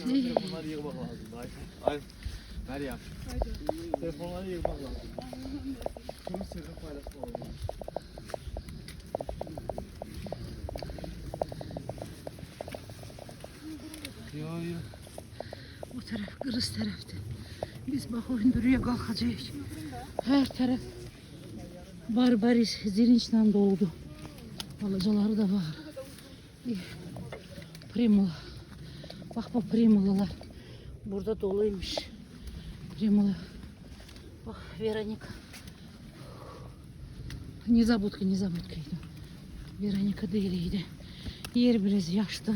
Telefonları yığmak lazım. Ay, Meryem. Telefonları yığmak lazım. Şunu sırrı paylaşma lazım. Yo. O taraf Kırız tarafta. Biz bak oyunduruya kalkacağız. Her taraf barbaris zirinçle doldu. Balıcaları da var. Primula. Bak bu primulalar. Burada doluymuş. Примула. Ох, Вероника. Незабудка иди. Вероника değildi. Yer biraz yaşlı.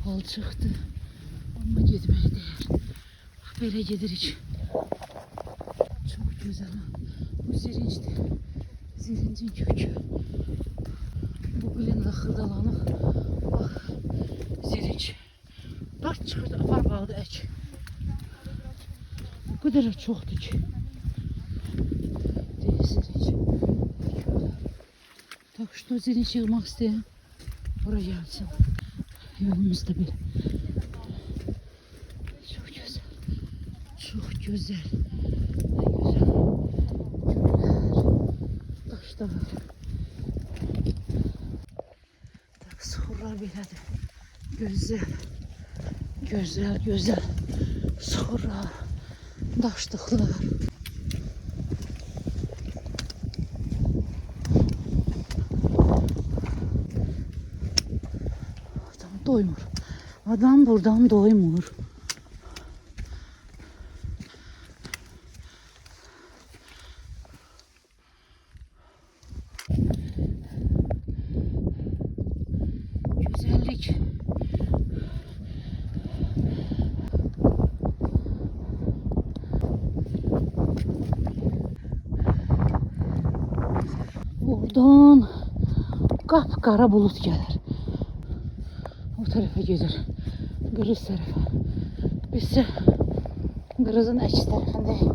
Alçıktı. Ama gitmeye değer. Bak böyle gidirik. Çok güzel. Bu zirinçti. Zirincin kökü. Bu bilin de hırdalanık. Bak zirinç. Dart çıxırdı, apar bağdı ək. Bu kadar çoxdur ki. Zirinç. Tak что zirinç yığmaq istəyən buraya gəlsin. Yolumuz da belə. Çok güzel. Çok güzel. Ne güzel. Güller. Taş da var. Tak sıxırlar belədir. Güzel. Güzel. Sıxırlar. Daşlıqlar. Adam doymur. Adam buradan doymur. Güzellik. Buradan kapkara bulut gelir. O tarafa gelir. Kırız tarafa. Bizse Kırız'ın əks tarafındayız.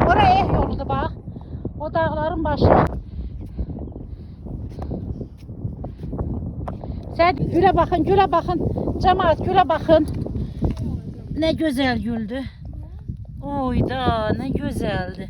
Oraya yoldu bak. O dağların başı. Sen güle bakın. Cemaat güle bakın. Ne güzel güldü. Oy da ne güzeldi.